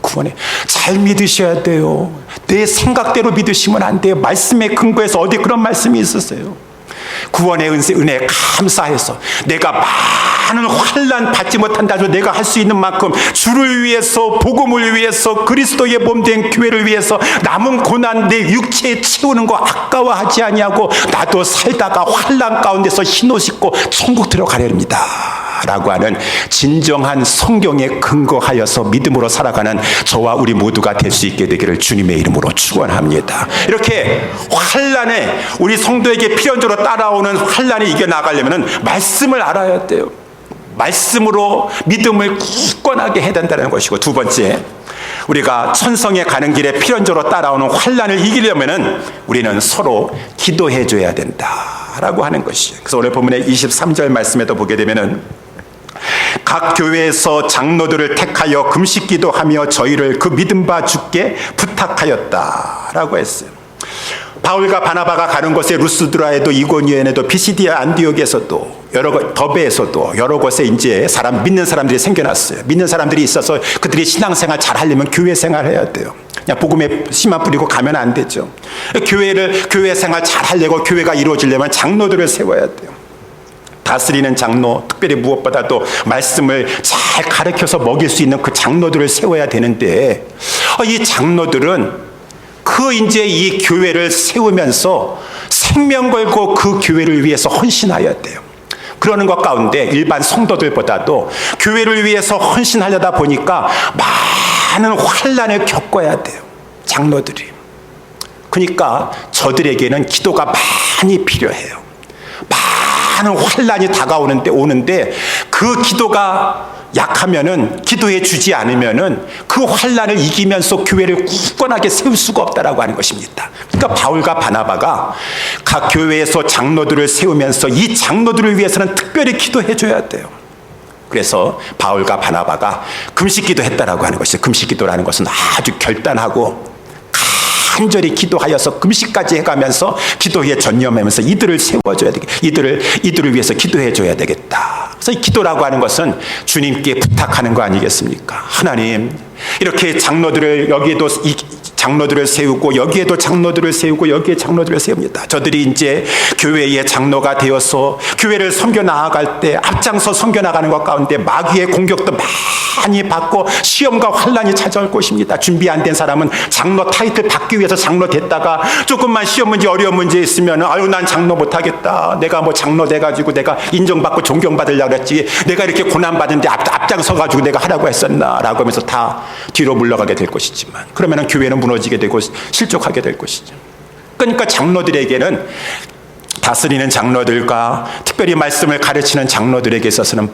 구원에 잘 믿으셔야 돼요. 내 생각대로 믿으시면 안 돼요. 말씀에 근거해서 어디 그런 말씀이 있었어요? 구원의 은혜에 감사해서 내가 많은 환난 받지 못한다도 내가 할 수 있는 만큼 주를 위해서, 복음을 위해서, 그리스도의 몸된 교회를 위해서 남은 고난 내 육체에 채우는 거 아까워하지 아니하고 나도 살다가 환난 가운데서 흰옷 입고 천국 들어가렵니다 라고 하는 진정한 성경에 근거하여서 믿음으로 살아가는 저와 우리 모두가 될 수 있게 되기를 주님의 이름으로 축원합니다. 이렇게 환난에 우리 성도에게 필연적으로 따라오는 환난에 이겨나가려면 말씀을 알아야 돼요. 말씀으로 믿음을 굳건하게 해야 된다는 것이고, 두 번째, 우리가 천성에 가는 길에 필연적으로 따라오는 환난을 이기려면 우리는 서로 기도해 줘야 된다라고 하는 것이에요. 그래서 오늘 본문의 23절 말씀에도 보게 되면은 각 교회에서 장로들을 택하여 금식 기도하며 저희를 그 믿음 바 주께 부탁하였다라고 했어요. 바울과 바나바가 가는 곳에 루스드라에도 이고니온에도 피시디아 안디옥에서도 더베에서도 여러 곳에 이제 믿는 사람들이 생겨났어요. 믿는 사람들이 있어서 그들이 신앙생활 잘 하려면 교회 생활 해야 돼요. 그냥 복음에 씨만 뿌리고 가면 안 되죠. 교회 생활 잘 하려고, 교회가 이루어지려면 장로들을 세워야 돼요. 다스리는 장로, 특별히 무엇보다도 말씀을 잘 가르쳐서 먹일 수 있는 그 장로들을 세워야 되는데, 이 장로들은 이제 이 교회를 세우면서 생명 걸고 그 교회를 위해서 헌신하여야 돼요. 그러는 것 가운데 일반 성도들보다도 교회를 위해서 헌신하려다 보니까 많은 환난을 겪어야 돼요. 장로들이. 그러니까 저들에게는 기도가 많이 필요해요. 많은 환난이 오는데 그 기도가 약하면은, 기도해 주지 않으면은 그 환난을 이기면서 교회를 굳건하게 세울 수가 없다라고 하는 것입니다. 그러니까 바울과 바나바가 각 교회에서 장로들을 세우면서 이 장로들을 위해서는 특별히 기도해 줘야 돼요. 그래서 바울과 바나바가 금식 기도했다라고 하는 것이죠. 금식 기도라는 것은 아주 결단하고 간절히 기도하여서 금식까지 해가면서 기도에 전념하면서 이들을 세워줘야 되겠다. 이들을 위해서 기도해줘야 되겠다. 그래서 이 기도라고 하는 것은 주님께 부탁하는 거 아니겠습니까? 하나님, 이렇게 여기에도 장로들을 세우고, 여기에도 장로들을 세우고, 여기에 장로들을 세웁니다. 저들이 이제 교회의 장로가 되어서 교회를 섬겨 나아갈 때 앞장서 섬겨 나가는 것 가운데 마귀의 공격도 많이 받고 시험과 환난이 찾아올 것입니다. 준비 안 된 사람은 장로 타이틀 받기 위해서 장로 됐다가 조금만 시험 문제, 어려운 문제 있으면 난 장로 못하겠다. 내가 장로 돼가지고 내가 인정받고 존경받으려고 그랬지. 내가 이렇게 고난받는데 앞장서가지고 내가 하라고 했었나 라고 하면서 다 뒤로 물러가게 될 것이지만, 그러면 교회는 무너지게 되고 실족하게 될 것이죠. 그러니까 장로들에게는, 다스리는 장로들과 특별히 말씀을 가르치는 장로들에게 있어서는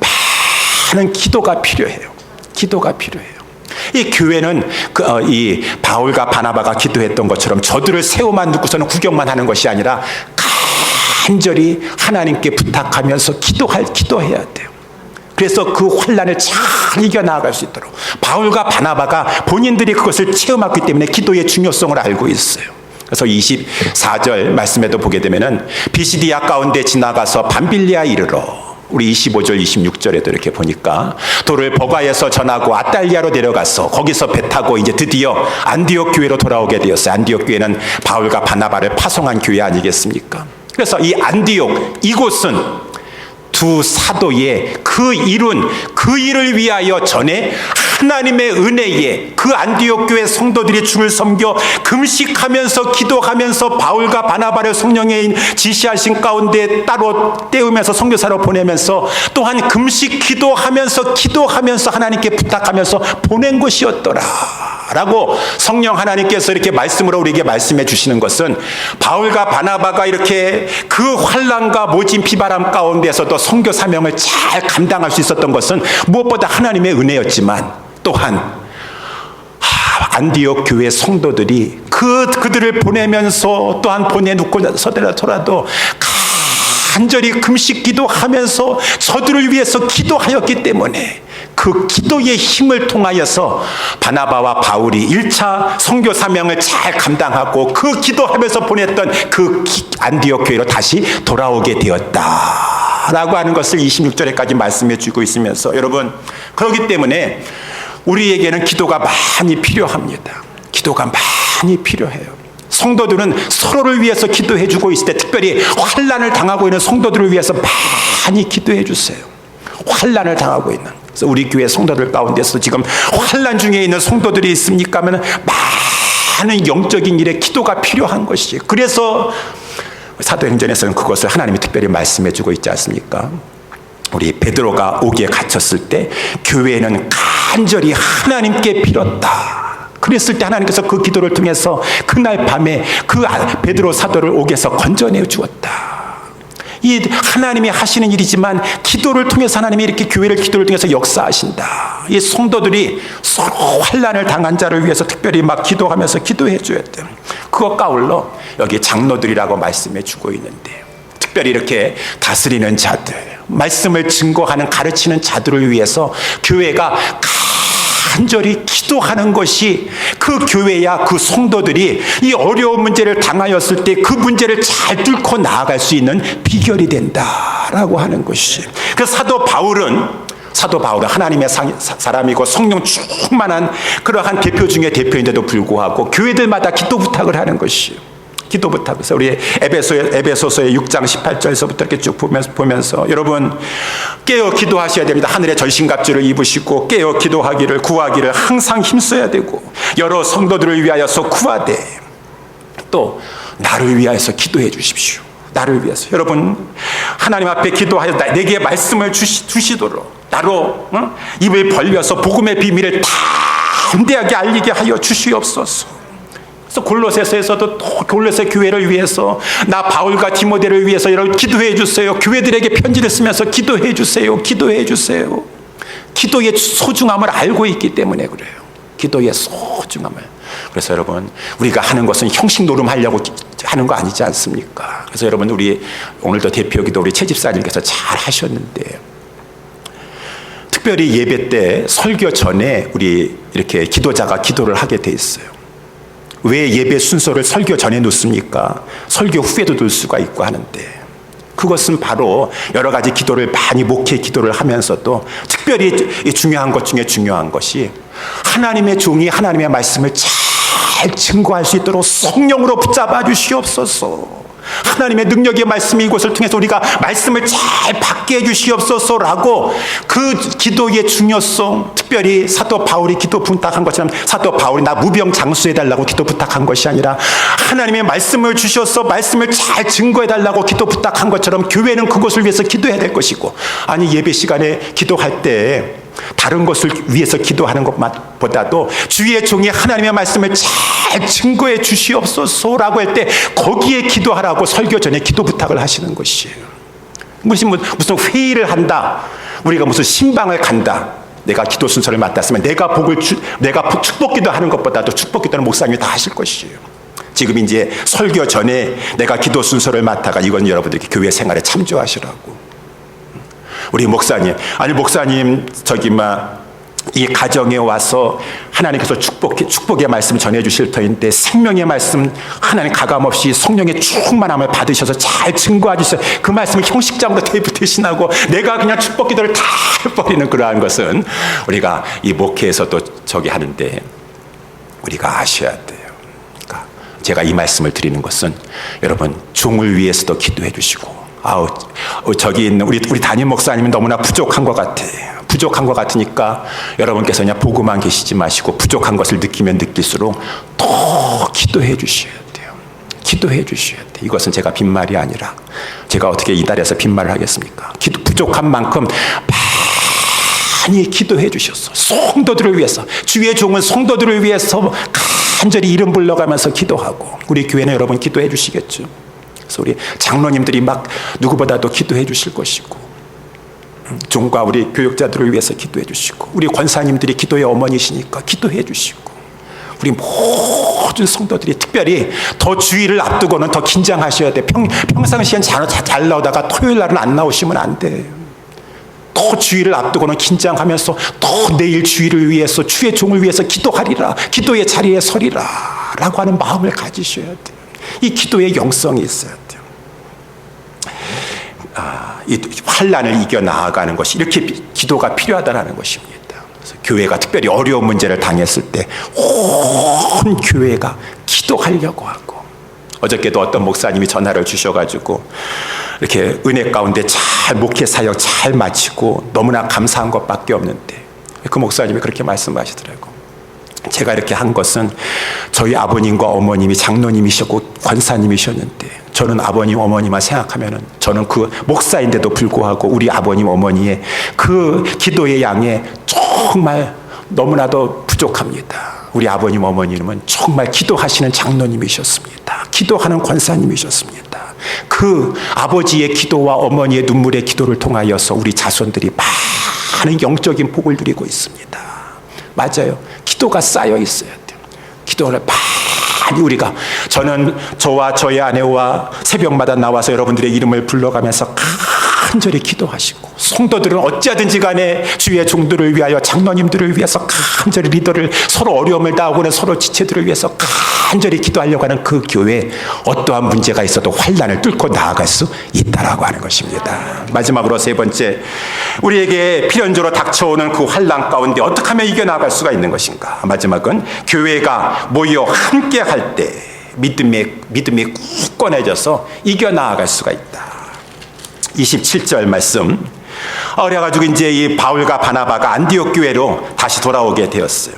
많은 기도가 필요해요. 기도가 필요해요. 이 교회는 이 바울과 바나바가 기도했던 것처럼 저들을 세워만 놓고서는 구경만 하는 것이 아니라 간절히 하나님께 부탁하면서 기도해야 돼요. 그래서 그 환난을 잘 이겨나갈 수 있도록 바울과 바나바가 본인들이 그것을 체험했기 때문에 기도의 중요성을 알고 있어요. 그래서 24절 말씀에도 보게 되면은 비시디아 가운데 지나가서 밤빌리아 이르러, 우리 25절 26절에도 이렇게 보니까 돌을 버가에서 전하고 아탈리아로 내려가서 거기서 배 타고 이제 드디어 안디옥 교회로 돌아오게 되었어요. 안디옥 교회는 바울과 바나바를 파송한 교회 아니겠습니까? 그래서 이 안디옥, 이곳은 두 사도의 그 일을 위하여 전에 하나님의 은혜에 그 안디옥 교회 성도들이 주를 섬겨 금식하면서 기도하면서 바울과 바나바를 성령의 지시하신 가운데 따로 떼우면서 선교사로 보내면서 또한 금식 기도하면서 하나님께 부탁하면서 보낸 것이었더라 라고 성령 하나님께서 이렇게 말씀으로 우리에게 말씀해 주시는 것은, 바울과 바나바가 이렇게 그 환난과 모진 비바람 가운데서도 선교 사명을 잘 감당할 수 있었던 것은 무엇보다 하나님의 은혜였지만, 또한 안디옥 교회 성도들이 그들을 보내면서 또한 보내놓고서더라도 간절히 금식 기도하면서 저들을 위해서 기도하였기 때문에 그 기도의 힘을 통하여서 바나바와 바울이 1차 선교 사명을 잘 감당하고 그 기도하면서 보냈던 그 안디옥 교회로 다시 돌아오게 되었다라고 하는 것을 26절에까지 말씀해 주고 있으면서, 여러분, 그렇기 때문에 우리에게는 기도가 많이 필요합니다. 기도가 많이 필요해요. 성도들은 서로를 위해서 기도해 주고 있을 때, 특별히 환난을 당하고 있는 성도들을 위해서 많이 기도해 주세요. 환난을 당하고 있는, 그래서 우리 교회 성도들 가운데서 지금 환난 중에 있는 성도들이 있습니까? 하면 많은 영적인 일에 기도가 필요한 것이에요. 그래서 사도행전에서는 그것을 하나님이 특별히 말씀해 주고 있지 않습니까? 우리 베드로가 옥에 갇혔을 때 교회는 간절히 하나님께 빌었다. 그랬을 때 하나님께서 그 기도를 통해서 그날 밤에 그 베드로 사도를 옥에서 건져내 주었다. 이 하나님이 하시는 일이지만 기도를 통해서 하나님이 이렇게 교회를 기도를 통해서 역사하신다. 이 성도들이 서로 환난을 당한 자를 위해서 특별히 막 기도하면서 기도해 줘야 돼. 그것과 아울러 여기 장로들이라고 말씀해 주고 있는데, 특별히 이렇게 다스리는 자들, 말씀을 증거하는 가르치는 자들을 위해서 교회가 간절히 기도하는 것이 그 교회야 그 성도들이 이 어려운 문제를 당하였을 때 그 문제를 잘 뚫고 나아갈 수 있는 비결이 된다라고 하는 것이. 그래서 사도 바울은 하나님의 사람이고 성령 충만한 그러한 대표 중에 대표인데도 불구하고 교회들마다 기도 부탁을 하는 것이에요. 기도 부탁해서 우리 에베소서의 6장 18절에서부터 이렇게 쭉 보면서 여러분 깨어 기도하셔야 됩니다. 하늘의 전신갑주를 입으시고 깨어 기도하기를 구하기를 항상 힘써야 되고 여러 성도들을 위하여서 구하되 또 나를 위하여서 기도해 주십시오. 나를 위해서. 여러분 하나님 앞에 기도하여 내게 말씀을 주시도록 나로 입을 벌려서 복음의 비밀을 담대하게 알리게 하여 주시옵소서. 그래서 골로새서에서도 또 골로새 교회를 위해서 나 바울과 디모데를 위해서 여러분 기도해 주세요. 교회들에게 편지를 쓰면서 기도해 주세요. 기도해 주세요. 기도의 소중함을 알고 있기 때문에 그래요. 기도의 소중함을. 그래서 여러분 우리가 하는 것은 형식 노름하려고 하는 거 아니지 않습니까? 그래서 여러분 우리 오늘도 대표기도 우리 최집사님께서 잘 하셨는데, 특별히 예배 때 설교 전에 우리 이렇게 기도자가 기도를 하게 돼 있어요. 왜 예배 순서를 설교 전에 놓습니까? 설교 후에도 놓을 수가 있고 하는데, 그것은 바로 여러 가지 기도를 많이 목회 기도를 하면서도 특별히 중요한 것 중에 중요한 것이 하나님의 종이 하나님의 말씀을 잘 증거할 수 있도록 성령으로 붙잡아 주시옵소서. 하나님의 능력의 말씀이 이곳을 통해서 우리가 말씀을 잘 받게 해주시옵소서라고 그 기도의 중요성, 특별히 사도 바울이 기도 부탁한 것처럼 사도 바울이 나 무병 장수해달라고 기도 부탁한 것이 아니라 하나님의 말씀을 주셔서 말씀을 잘 증거해달라고 기도 부탁한 것처럼 교회는 그것을 위해서 기도해야 될 것이고, 아니 예배 시간에 기도할 때 다른 것을 위해서 기도하는 것보다도 주의 종이 하나님의 말씀을 잘 증거해 주시옵소서라고 할 때 거기에 기도하라고 설교 전에 기도 부탁을 하시는 것이에요. 무슨 회의를 한다, 우리가 무슨 신방을 간다, 내가 기도 순서를 맡았으면 내가 축복 기도하는 것보다도 축복 기도는 목사님이 다 하실 것이에요. 지금 이제 설교 전에 내가 기도 순서를 맡아가 이건 여러분들이 교회 생활에 참조하시라고. 우리 목사님, 아니 목사님 이 가정에 와서 하나님께서 축복의 말씀 전해주실 터인데 생명의 말씀 하나님 가감없이 성령의 충만함을 받으셔서 잘 증거해 주세요. 그 말씀을 형식장으로 대신하고 내가 그냥 축복 기도를 다 해버리는 그러한 것은 우리가 이 목회에서도 하는데 우리가 아셔야 돼요. 그러니까 제가 이 말씀을 드리는 것은 여러분 종을 위해서도 기도해 주시고, 저기 있는 우리 담임 목사님은 너무나 부족한 것 같아요. 부족한 것 같으니까 여러분께서 그냥 보고만 계시지 마시고 부족한 것을 느끼면 느낄수록 더 기도해 주셔야 돼요. 기도해 주셔야 돼요. 이것은 제가 빈말이 아니라 제가 어떻게 이달에서 빈말을 하겠습니까? 부족한 만큼 많이 기도해 주셨어. 성도들을 위해서, 주의 종은 성도들을 위해서 간절히 이름 불러가면서 기도하고, 우리 교회는 여러분 기도해 주시겠죠. 그래서 우리 장로님들이 막 누구보다도 기도해 주실 것이고, 종과 우리 교육자들을 위해서 기도해 주시고, 우리 권사님들이 기도의 어머니시니까 기도해 주시고, 우리 모든 성도들이 특별히 더 주일을 앞두고는 더 긴장하셔야 돼. 평상시엔 잘 나오다가 토요일 날은 안 나오시면 안 돼. 더 주일을 앞두고는 긴장하면서 더 내일 주일을 위해서 주의 종을 위해서 기도하리라, 기도의 자리에 서리라 라고 하는 마음을 가지셔야 돼요. 이 기도의 영성이 있어야 돼요. 이 환난을 이겨 나아가는 것이 이렇게 기도가 필요하다는 것입니다. 그래서 교회가 특별히 어려운 문제를 당했을 때 온 교회가 기도하려고 하고, 어저께도 어떤 목사님이 전화를 주셔가지고 이렇게 은혜 가운데 잘 목회 사역 잘 마치고 너무나 감사한 것밖에 없는데, 그 목사님이 그렇게 말씀하시더라고요. 제가 이렇게 한 것은 저희 아버님과 어머님이 장로님이셨고 권사님이셨는데, 저는 아버님 어머니만 생각하면은 저는 그 목사인데도 불구하고 우리 아버님 어머니의 그 기도의 양에 정말 너무나도 부족합니다. 우리 아버님 어머님은 정말 기도하시는 장로님이셨습니다. 기도하는 권사님이셨습니다. 그 아버지의 기도와 어머니의 눈물의 기도를 통하여서 우리 자손들이 많은 영적인 복을 누리고 있습니다. 맞아요. 기도가 쌓여 있어야 돼요. 기도를 많이 우리가, 저는 저와 저의 아내와 새벽마다 나와서 여러분들의 이름을 불러가면서 간절히 기도하시고, 성도들은 어찌하든지 간에 주의 종들을 위하여, 장로님들을 위해서 간절히, 리더를 서로 어려움을 당하고는 서로 지체들을 위해서 간절히 기도하려고 하는 그 교회에 어떠한 문제가 있어도 환난을 뚫고 나아갈 수 있다라고 하는 것입니다. 마지막으로 세 번째, 우리에게 필연적으로 닥쳐오는 그 환난 가운데 어떻게 하면 이겨나갈 수가 있는 것인가. 마지막은 교회가 모여 함께 할 때 믿음이 굳건해져서 이겨나갈 수가 있다. 27절 말씀. 그래가지고 이제 이 바울과 바나바가 안디옥 교회로 다시 돌아오게 되었어요.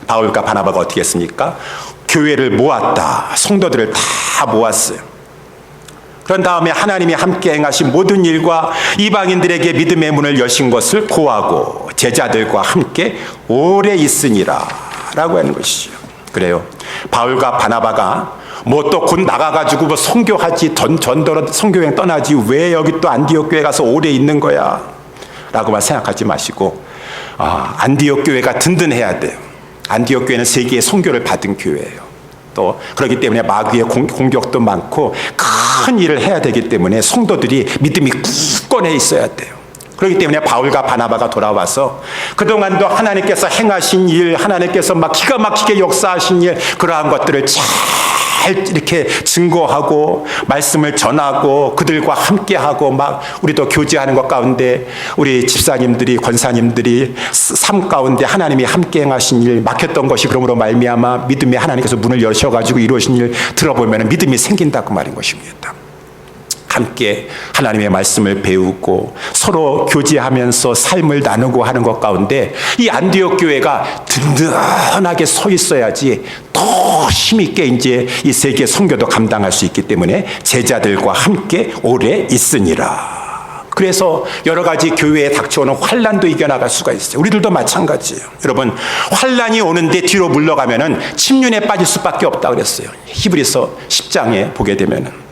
바울과 바나바가 어떻게 했습니까? 교회를 모았다. 성도들을 다 모았어요. 그런 다음에 하나님이 함께 행하신 모든 일과 이방인들에게 믿음의 문을 여신 것을 고하고 제자들과 함께 오래 있으니라 라고 하는 것이죠. 그래요. 바울과 바나바가 뭐 또 곧 나가가지고 뭐 선교하지, 전도로 선교행 떠나지, 왜 여기 또 안디옥 교회 가서 오래 있는 거야 라고만 생각하지 마시고, 안디옥 교회가 든든해야 돼요. 안디옥 교회는 세계의 선교를 받은 교회예요. 또 그렇기 때문에 마귀의 공격도 많고 큰 일을 해야 되기 때문에 성도들이 믿음이 굳건해 있어야 돼요. 그렇기 때문에 바울과 바나바가 돌아와서 그동안도 하나님께서 행하신 일, 하나님께서 막 기가 막히게 역사하신 일, 그러한 것들을 잘 이렇게 증거하고 말씀을 전하고 그들과 함께하고, 막 우리도 교제하는 것 가운데 우리 집사님들이, 권사님들이 삶 가운데 하나님이 함께 행하신 일, 막혔던 것이 그러므로 말미암아 믿음에 하나님께서 문을 여셔가지고 이루어진 일 들어보면 믿음이 생긴다고 말인 것입니다. 함께 하나님의 말씀을 배우고 서로 교제하면서 삶을 나누고 하는 것 가운데 이 안디옥 교회가 든든하게 서 있어야지 더 힘있게 이제 이 세계 선교도 감당할 수 있기 때문에 제자들과 함께 오래 있으니라. 그래서 여러 가지 교회에 닥쳐오는 환난도 이겨나갈 수가 있어요. 우리들도 마찬가지예요. 여러분, 환난이 오는데 뒤로 물러가면은 침륜에 빠질 수밖에 없다 그랬어요. 히브리서 10장에 보게 되면은.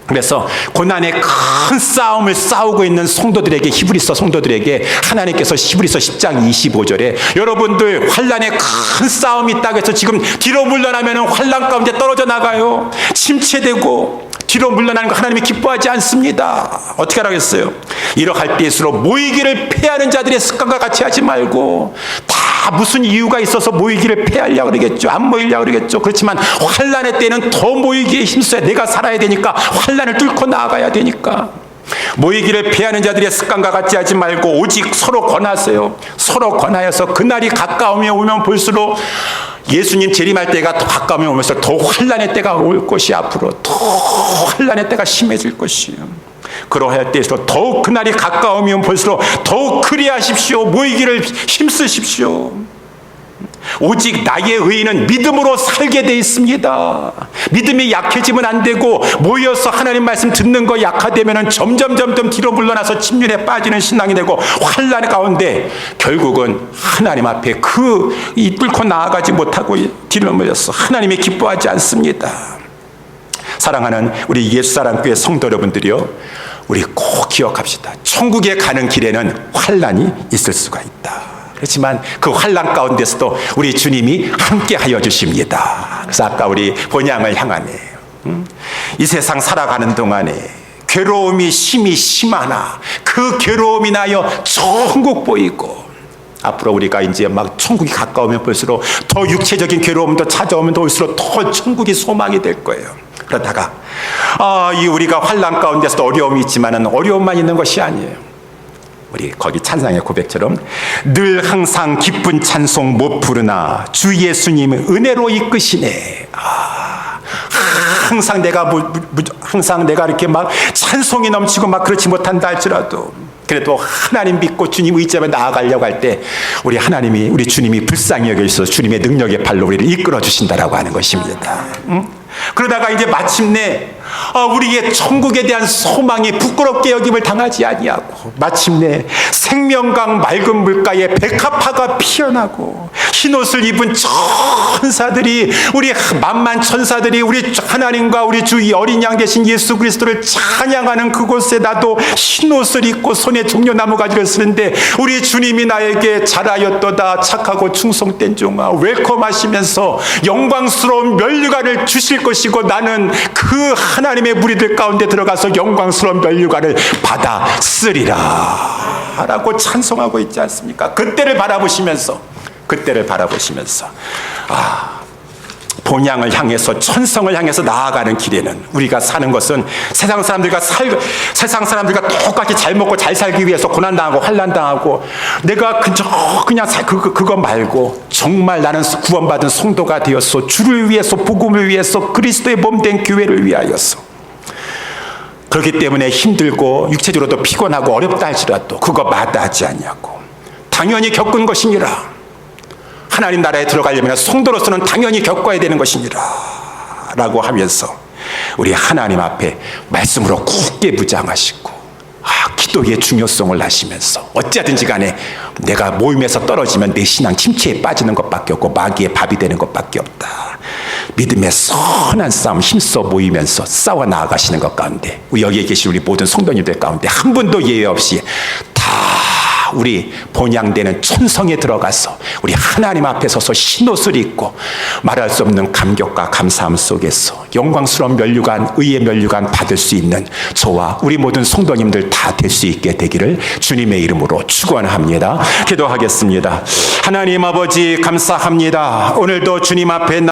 그래서 고난의 큰 싸움을 싸우고 있는 성도들에게, 히브리서 성도들에게 하나님께서 히브리서 10장 25절에 여러분들 환난의 큰 싸움이 있다고 해서 지금 뒤로 물러나면 환난 가운데 떨어져 나가요. 침체되고 뒤로 물러나는 거 하나님이 기뻐하지 않습니다. 어떻게 하라겠어요? 이러할 때일수록 모이기를 패하는 자들의 습관과 같이 하지 말고, 다 무슨 이유가 있어서 모이기를 패하려고 그러겠죠. 안 모이려고 그러겠죠. 그렇지만 환난의 때는 더 모이기에 힘써야, 내가 살아야 되니까, 환난을 뚫고 나아가야 되니까. 모이기를 패하는 자들의 습관과 같이 하지 말고 오직 서로 권하세요. 서로 권하여서 그날이 가까우면 오면 볼수록 예수님 재림할 때가 더 가까우면 오면서 더 환난의 때가 올 것이, 앞으로 더 환난의 때가 심해질 것이요. 그러할 때에서 더욱 그날이 가까우면 볼수록 더욱 그리하십시오. 모이기를 힘쓰십시오. 오직 나의 의인은 믿음으로 살게 돼 있습니다. 믿음이 약해지면 안 되고, 모여서 하나님 말씀 듣는 거 약화되면 점점 뒤로 물러나서 침륜에 빠지는 신앙이 되고, 환난 가운데 결국은 하나님 앞에 이 뚫고 나아가지 못하고 뒤로 물려서 하나님이 기뻐하지 않습니다. 사랑하는 우리 예수사랑교회 성도 여러분들이요, 우리 꼭 기억합시다. 천국에 가는 길에는 환난이 있을 수가 있다 그렇지만 그 환난 가운데서도 우리 주님이 함께 하여 주십니다. 그래서 아까 우리 본향을 향하네. 이 세상 살아가는 동안에 괴로움이 심히 심하나 그 괴로움 인하여 천국 보이고, 앞으로 우리가 이제 막 천국이 가까우면 볼수록 더 육체적인 괴로움도 찾아오면 올수록 더 천국이 소망이 될 거예요. 그러다가 이 우리가 환난 가운데서도 어려움이 있지만은 어려움만 있는 것이 아니에요. 우리 거기 찬상의 고백처럼 늘 항상 기쁜 찬송 못 부르나 주 예수님 은혜로 이끄시네. 항상 내가 이렇게 막 찬송이 넘치고 막 그렇지 못한다 할지라도 그래도 하나님 믿고 주님 의지하며 나아가려고 할 때 우리 주님이 불쌍히 여기셔서 주님의 능력의 발로 우리를 이끌어 주신다라고 하는 것입니다. 그러다가 이제 마침내 우리의 천국에 대한 소망이 부끄럽게 여김을 당하지 아니하고 마침내 생명강 맑은 물가에 백합화가 피어나고 흰옷을 입은 천사들이, 우리 만만 천사들이 우리 하나님과 우리 주 어린 양 되신 예수 그리스도를 찬양하는 그곳에 나도 흰옷을 입고 손에 종려나무 가지를 쓰는데 우리 주님이 나에게 잘하였도다 착하고 충성된 종아 웰컴하시면서 영광스러운 면류관을 주실 것이고 나는 그 하나님의 무리들 가운데 들어가서 영광스러운 면류관을 받아 쓰리라 라고 찬송하고 있지 않습니까? 그때를 바라보시면서 본향을 향해서 천성을 향해서 나아가는 길에는 우리가 사는 것은 세상 사람들과 똑같이 잘 먹고 잘 살기 위해서 고난당하고 환난당하고 내가 그냥 그거 말고 정말 나는 구원받은 성도가 되었어 주를 위해서 복음을 위해서 그리스도의 몸된 교회를 위하여서 그렇기 때문에 힘들고 육체적으로도 피곤하고 어렵다 할지라도 그거 마다하지 않냐고 당연히 겪은 것이니라. 하나님 나라에 들어가려면 성도로서는 당연히 겪어야 되는 것이니라 라고 하면서 우리 하나님 앞에 말씀으로 굳게 무장하시고 기도의 중요성을 아시면서 어찌하든지 간에 내가 모임에서 떨어지면 내 신앙 침체에 빠지는 것밖에 없고 마귀의 밥이 되는 것밖에 없다. 믿음의 선한 싸움 힘써 모이면서 싸워 나아가시는 것 가운데 우리 여기에 계신 우리 모든 성도님들 가운데 한 분도 예외 없이 다 우리 본향되는 천성에 들어가서 우리 하나님 앞에 서서 흰옷을 입고 말할 수 없는 감격과 감사함 속에서 영광스러운 면류관, 의의 면류관 받을 수 있는 저와 우리 모든 성도님들 다 될 수 있게 되기를 주님의 이름으로 축원합니다. 기도하겠습니다. 하나님 아버지 감사합니다. 오늘도 주님 앞에